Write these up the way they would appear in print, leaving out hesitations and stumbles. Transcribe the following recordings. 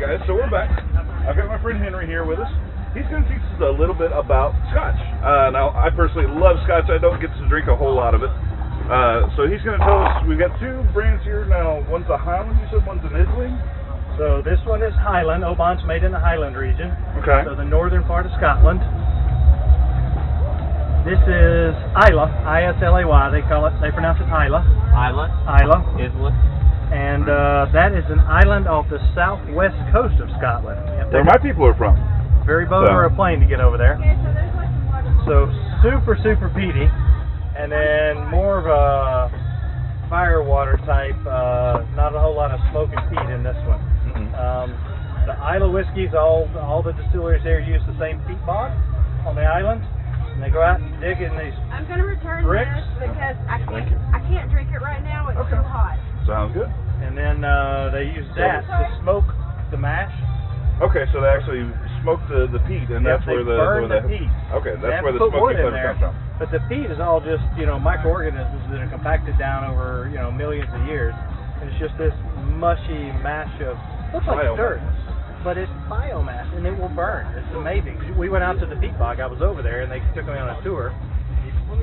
guys, so we're back. I've got my friend Henry here with us. He's going to teach us a little bit about Scotch. Now, I personally love Scotch. I don't get to drink a whole lot of it. So he's going to tell us, we've got two brands here now. One's a Highland, you said, one's an Islay. So this one is Highland. Oban's made in the Highland region. Okay. So the northern part of Scotland. This is Islay, I-S-L-A-Y. They pronounce it Islay. Islay. Islay. And that is an island off the southwest coast of Scotland. Where my people are from. Ferry boat or a plane to get over there. So super, super peaty. And then more of a firewater type, not a whole lot of smoke and peat in this one. The Islay whiskeys, all the distilleries there use the same peat bog on the island. And they go out and dig in these I'm going to return bricks. this because I can't drink it right now. It's too hot. Sounds good. And then they use that to smoke the mash. Okay, so they actually smoke the peat, and that's where the burn the peat. Okay, that's where the put wood smoky in flavor there, comes from. but the peat is all just microorganisms that are compacted down over millions of years, and it's just this mushy mash of looks like dirt, but it's biomass, and it will burn. It's amazing. We went out to the peat bog. I was over there, and they took me on a tour.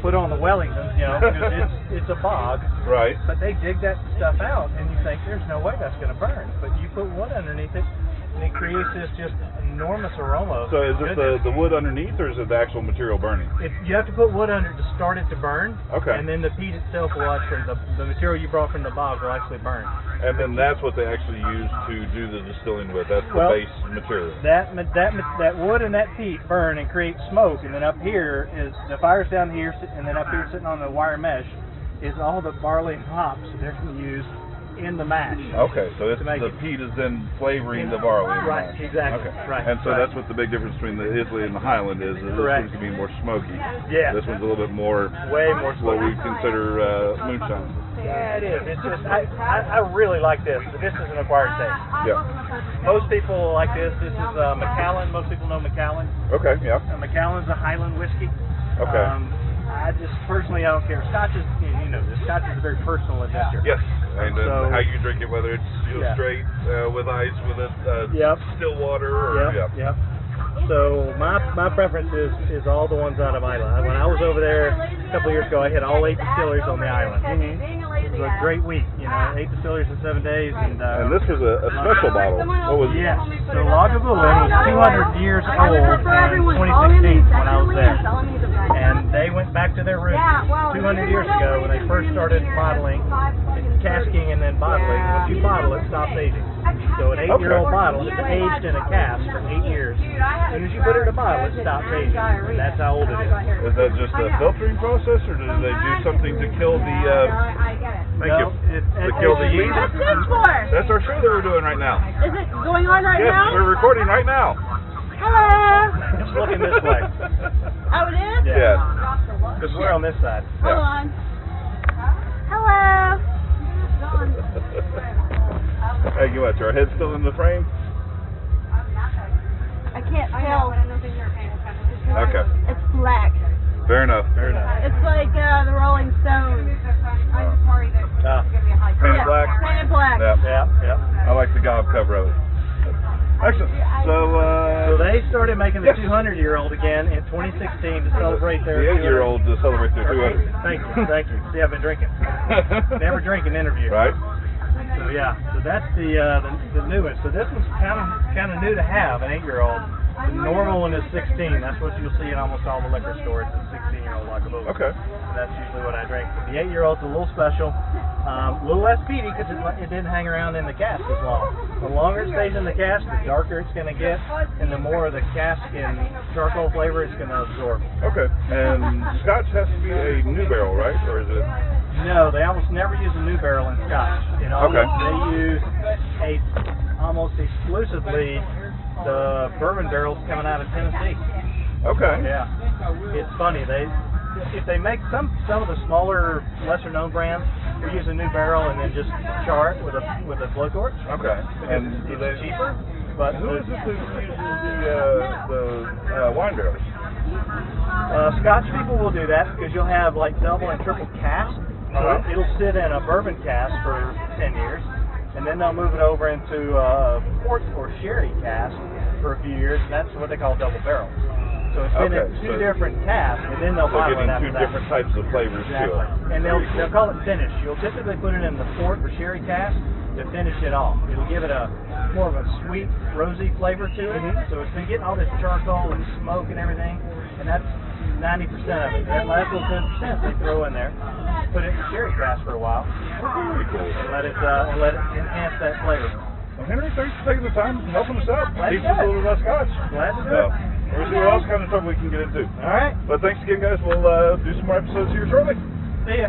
Put on the Wellingtons, because it's a bog. Right. But they dig that stuff out, and you think there's no way that's going to burn. But you put wood underneath it, and it creates this just enormous aroma. So is it the wood underneath, or is it the actual material burning? You have to put wood under to start it to burn. Okay. And then the peat itself will actually, the material you brought from the bog will actually burn. And then that's what they actually use to do the distilling with. That's the base material. That wood and that peat burn and create smoke, and then up here is the fire's down here, and then up here sitting on the wire mesh is all the barley and hops that they're going to use in the mash. Okay, so the peat is then flavoring the barley. Right, exactly. Okay. Right. And so that's what the big difference between the Islay and the Highland is. This one's going to be more smoky. Yeah. This one's a little bit more, way more what smoky. we consider moonshine. Yeah, it is. It's just, I really like this. This is an acquired taste. Yeah. Most people like this. This is Macallan. Most people know Macallan. Okay, yeah. Macallan's a Highland whiskey. Okay. I just personally, I don't care. Scotch is, the Scotch is a very personal adventure. Yes, and how you drink it, whether it's straight, with ice, with still water, or Yep. So my preference is all the ones out of Islay. When I was over there a couple of years ago, I hit all 8 distilleries on the island. It was a great week, 8 distilleries in 7 days. And this was a special bottle. What was it? Yes. So Lagavulin was 200 years old in 2016 when I was there. And they went back to their roots 200 years ago when they first started bottling, casking, and then bottling. Once you bottle, it stops aging. So an 8-year-old bottle is aged in a cask for 8 years. As soon as you put it in a bottle, it stops aging. And that's how old it is. Is that just a filtering process, or do they do something to kill the? To kill the yeast. What's this for? That's our show that we're doing right now. Is it going on right now? Yes, we're recording right now. Hello. It's looking this way. Oh, it is? Yeah. Because we're on this side. Hold on. Hello. Hey, you what? Are our heads still in the frame? I can't tell. Okay. It's black. Fair enough. It's like the Rolling Stones. Painted black. Painted black. Yeah. I like the gob cover of it. Excellent. So they started making the 200-year-old again in 2016 to celebrate their. The 8-year-old to celebrate their 200. Thank you. See, I've been drinking. Never drink an interview. Right. So so that's the newest. So this one's kind of new to have, an 8-year-old. The normal one is 16. That's what you'll see in almost all the liquor stores. It's a 16-year-old Lagavulin. Okay. And that's usually what I drink. But the 8-year-old's a little special, a little less peaty because it didn't hang around in the cask as long. The longer it stays in the cask, the darker it's going to get, and the more of the cask and charcoal flavor it's going to absorb. Okay. And Scotch has to be a new barrel, right? Or is it? No, they almost never use a new barrel in Scotch. They use almost exclusively the bourbon barrels coming out of Tennessee. Okay. Yeah. It's funny. If they make some of the smaller, lesser known brands, they use a new barrel and then just char it with a blowtorch. Okay. And it's cheaper. But who is this who uses the wine barrels? Scotch people will do that because you'll have like double and triple cask. So it'll sit in a bourbon cask for 10 years. and then they'll move it over into port or sherry cask for a few years, and that's what they call double barrel. So it's been in two different casks, and then they'll bottle it after getting two that. different types of flavors too. And they'll call it finish. You'll typically put it in the port or sherry cask to finish it off. It'll give it a more of a sweet, rosy flavor to it. So it's been getting all this charcoal and smoke and everything, and that's 90% of it. That last little 10% they throw in there, put it in the sherry cask for a while, and let it enhance that flavor. Well, Henry, thanks for taking the time and helping us out. Teach us a little about Scotch. Glad to do it. We'll see what else kind of stuff we can get into. All right. But thanks again, guys. We'll do some more episodes here shortly. See ya.